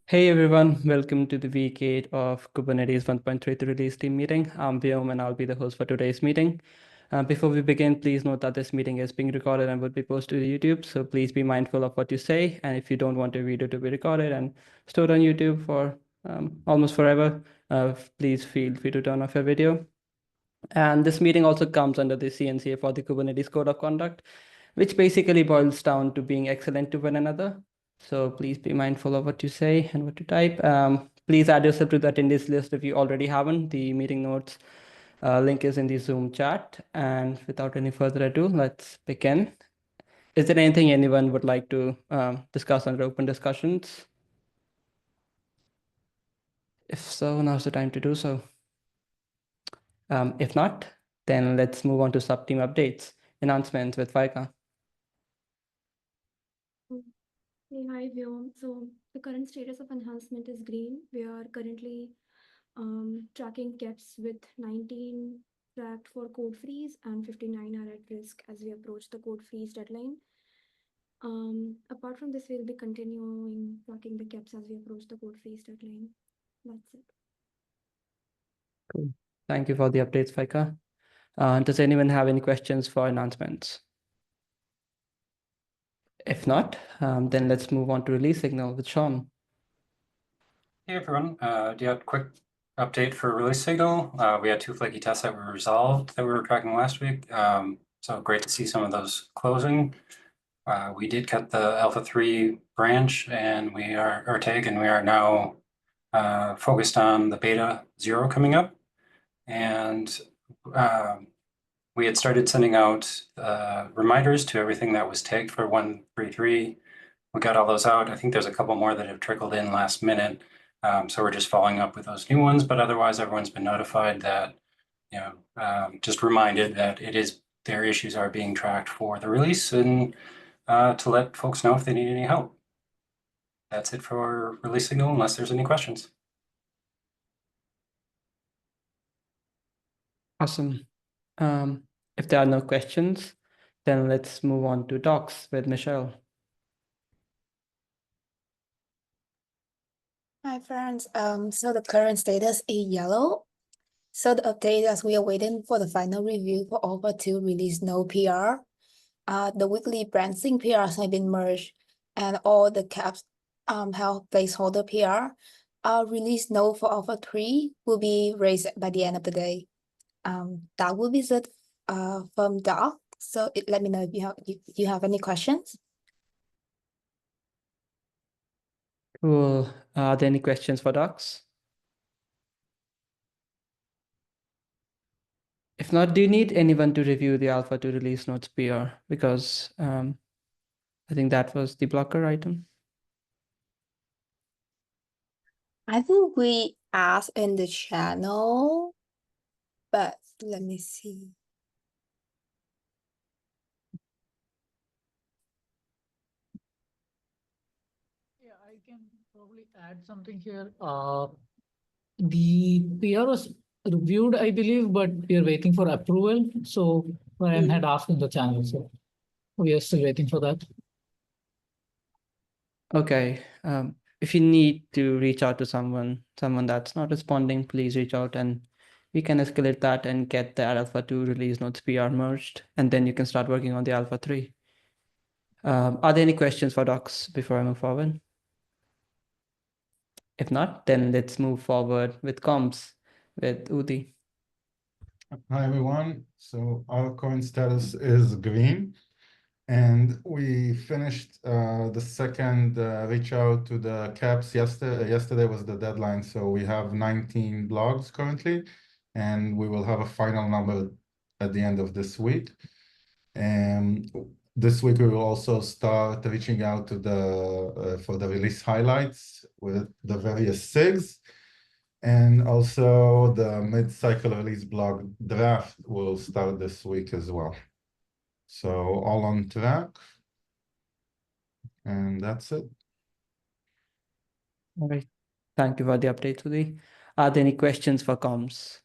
Hey everyone, welcome to the week 8 of Kubernetes 1.3 release team meeting. I'm Vyom and I'll be the host for today's meeting. Before we begin, please note that this meeting is being recorded and will be posted to YouTube. So please be mindful of what you say. And if you don't want your video to be recorded and stored on YouTube for almost forever, please feel free to turn off your video. And this meeting also comes under the CNCF for the Kubernetes Code of Conduct, which basically boils down to being excellent to one another. So please be mindful of what you say and what you type. Please add yourself to the attendees list if you already haven't. The meeting notes link is in the Zoom chat. And without any further ado, let's begin. Is there anything anyone would like to discuss under open discussions? If so, now's the time to do so. If not, then let's move on to sub-team updates, announcements with Faika. Hey, hi, Vyom. So the current status of enhancement is green. We are currently tracking caps with 19 tracked for code freeze and 59 are at risk as we approach the code freeze deadline. Apart from this, we'll be continuing tracking the caps as we approach the code freeze deadline. That's it. Cool. Thank you for the updates, Faika. Does anyone have any questions for announcements? If not, then let's move on to release signal with Sean. Hey everyone, do you have a quick update for release signal? We had 2 flaky tests that were resolved that we were tracking last week. So great to see some of those closing. We did cut the Alpha 3 branch and our tag, and we are now focused on the Beta 0 coming up. And we had started sending out reminders to everything that was tagged for 133. We got all those out. I think there's a couple more that have trickled in last minute. So we're just following up with those new ones, but otherwise everyone's been notified that, just reminded that their issues are being tracked for the release, and to let folks know if they need any help. That's it for release signal, unless there's any questions. Awesome. If there are no questions, then let's move on to docs with Michelle. Hi friends, so the current status is yellow. So the update as we are waiting for the final review for Alpha 2 release no PR. The weekly branching PRs have been merged and all the caps have placeholder PR. Release no for Alpha 3 will be raised by the end of the day. That will be it from Doc. So let me know if you have any questions. Cool. Are there any questions for docs? If not, do you need anyone to review the Alpha 2 release notes PR? Because I think that was the blocker item. I think we asked in the channel, but let me see. Yeah, I can probably add something here. The PR was reviewed, I believe, but we are waiting for approval. So Brian had asked in the channel, so we are still waiting for that. Okay. If you need to reach out to someone that's not responding, please reach out and we can escalate that and get the Alpha 2 release notes PR merged, and then you can start working on the Alpha 3. Are there any questions for docs before I move forward? If not, then let's move forward with comms with Udi. Hi everyone. So our current status is green, and we finished the second reach out to the caps yesterday. Yesterday was the deadline, so we have 19 blogs currently, and we will have a final number at the end of this week. And this week we will also start reaching out to for the release highlights with the various SIGs. And also the mid-cycle release blog draft will start this week as well. So all on track. And that's it. All right. Thank you for the update, Udi. Are there any questions for comms?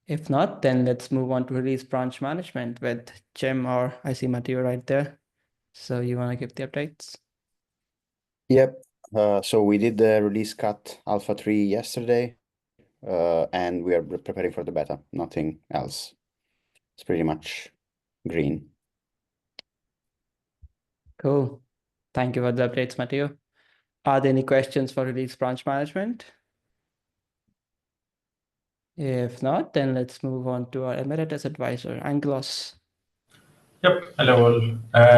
If not, then let's move on to release branch management with Jim, or I see Matteo right there. So you want to give the updates? Yep. So we did the release cut alpha 3 yesterday, and we are preparing for the beta. Nothing else. It's pretty much green. Cool. Thank you for the updates, Matteo. Are there any questions for release branch management? If not, then let's move on to our emeritus advisor, Angelos. Yep, hello all.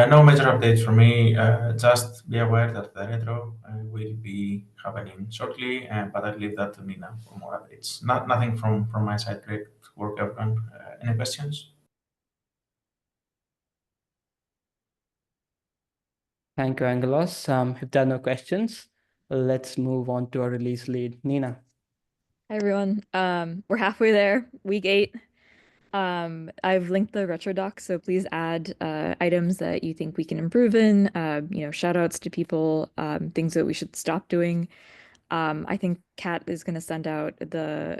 No major updates from me. Just be aware that the retro will be happening shortly, but I'll leave that to Nina for more updates. Nothing from my side. Great work, everyone. Any questions? Thank you, Angelos. If there are no questions, let's move on to our release lead, Nina. Hi everyone. We're halfway there, week 8. I've linked the retro doc, so please add items that you think we can improve in, shout outs to people, things that we should stop doing. I think Kat is going to send out the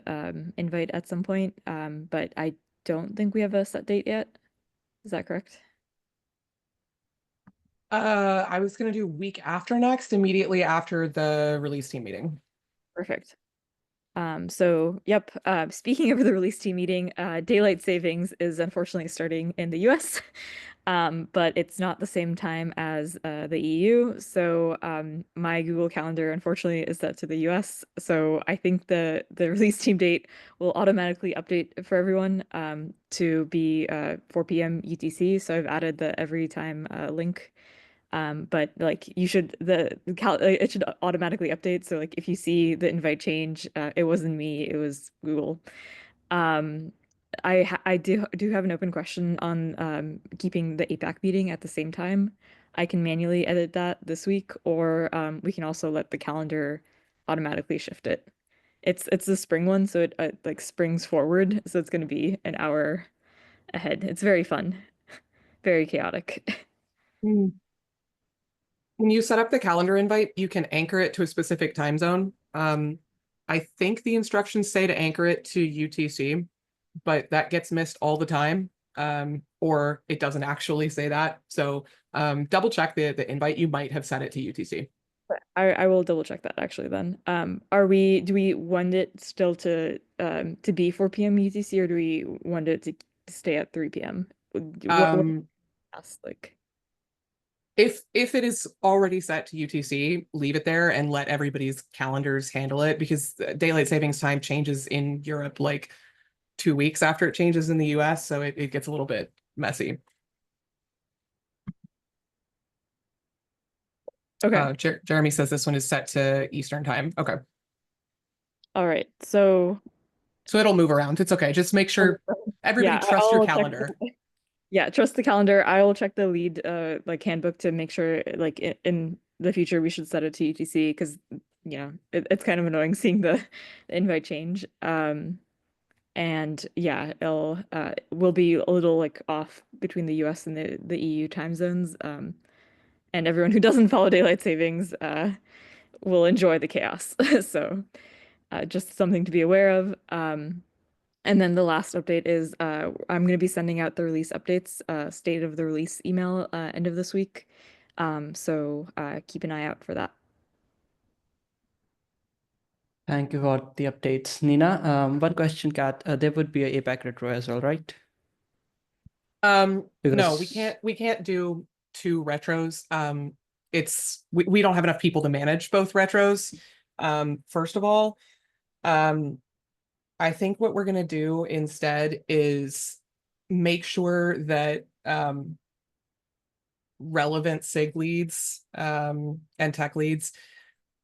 invite at some point, but I don't think we have a set date yet. Is that correct? I was going to do week after next, immediately after the release team meeting. Perfect. Yep, speaking of the release team meeting, daylight savings is unfortunately starting in the US, but it's not the same time as the EU. So my Google Calendar unfortunately is set to the US. So I think the release team date will automatically update for everyone to be 4 p.m. UTC. So I've added the every time link. But like you should it should automatically update. So like if you see the invite change, it wasn't me, it was Google. I do have an open question on keeping the APAC meeting at the same time. I can manually edit that this week, or we can also let the calendar automatically shift it. It's the spring one, so it like springs forward, so it's going to be an hour ahead. It's very fun, very chaotic. When you set up the calendar invite, you can anchor it to a specific time zone. I think the instructions say to anchor it to UTC, but that gets missed all the time, or it doesn't actually say that. So double check the invite. You might have set it to UTC. I will double check that actually then. Do we want it still to be 4 p.m. UTC, or do we want it to stay at 3 p.m.? If it is already set to UTC, leave it there and let everybody's calendars handle it, because daylight savings time changes in Europe like 2 weeks after it changes in the US, so it gets a little bit messy. Okay. Jeremy says this one is set to Eastern time. Okay. All right. So it'll move around. It's okay. Just make sure everybody trust your calendar. Yeah, trust the calendar. I will check the lead like handbook to make sure like in the future we should set it to UTC, because it's kind of annoying seeing the invite change. And yeah, will be a little like off between the US and the EU time zones. And everyone who doesn't follow daylight savings will enjoy the chaos. So just something to be aware of. And then the last update is I'm going to be sending out the release updates, state of the release email end of this week. So keep an eye out for that. Thank you for the updates, Nina. One question, Kat. There would be a APAC retro as well, right? No, we can't do 2 retros. We don't have enough people to manage both retros. First of all, I think what we're going to do instead is make sure that relevant SIG leads and tech leads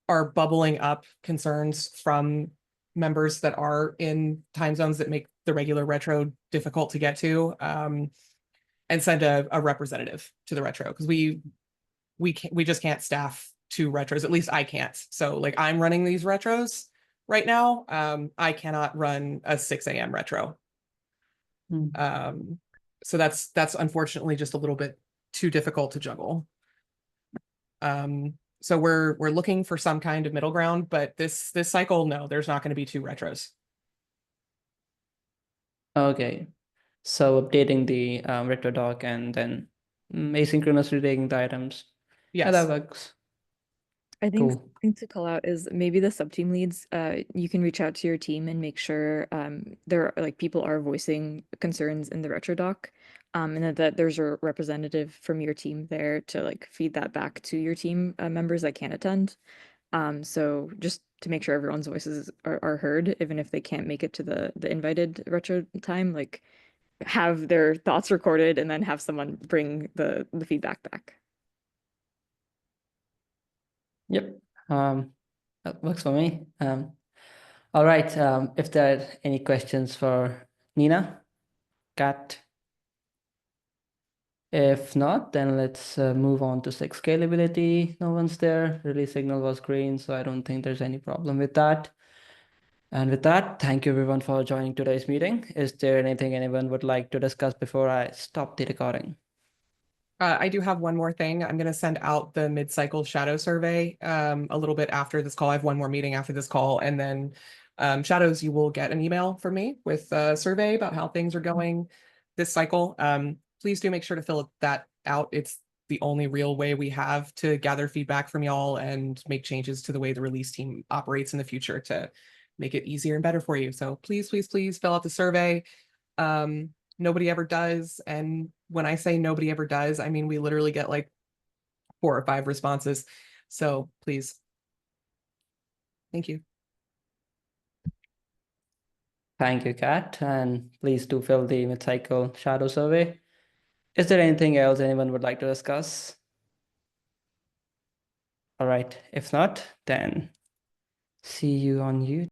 are bubbling up concerns from members that are in time zones that make the regular retro difficult to get to, and send a representative to the retro, because we just can't staff 2 retros. At least I can't. So like I'm running these retros right now. I cannot run a 6 a.m. retro. So that's unfortunately just a little bit too difficult to juggle. So we're looking for some kind of middle ground, but this cycle, no, there's not going to be 2 retros. Okay, so updating the retro doc and then asynchronously taking the items. Yes, that works. I think Cool. something to call out is maybe the sub-team leads, you can reach out to your team and make sure there are, like, people are voicing concerns in the retro doc, and that there's a representative from your team there to like feed that back to your team members that can't attend. So just to make sure everyone's voices are heard, even if they can't make it to the invited retro time, like have their thoughts recorded and then have someone bring the feedback back. Yep. That works for me. All right. If there are any questions for Nina, Kat. If not, then let's move on to SIG scalability. No one's there. Release signal was green, so I don't think there's any problem with that. And with that, thank you everyone for joining today's meeting. Is there anything anyone would like to discuss before I stop the recording? I do have one more thing. I'm going to send out the mid-cycle shadow survey a little bit after this call. I have one more meeting after this call, and then shadows, you will get an email from me with a survey about how things are going this cycle. Please do make sure to fill that out. It's the only real way we have to gather feedback from y'all and make changes to the way the release team operates in the future to make it easier and better for you. So please, please, please fill out the survey. Nobody ever does. And when I say nobody ever does, I mean, we literally get like 4 or 5 responses. So please. Thank you. Thank you, Kat. And please do fill the mid-cycle shadow survey. Is there anything else anyone would like to discuss? All right. If not, then see you on YouTube.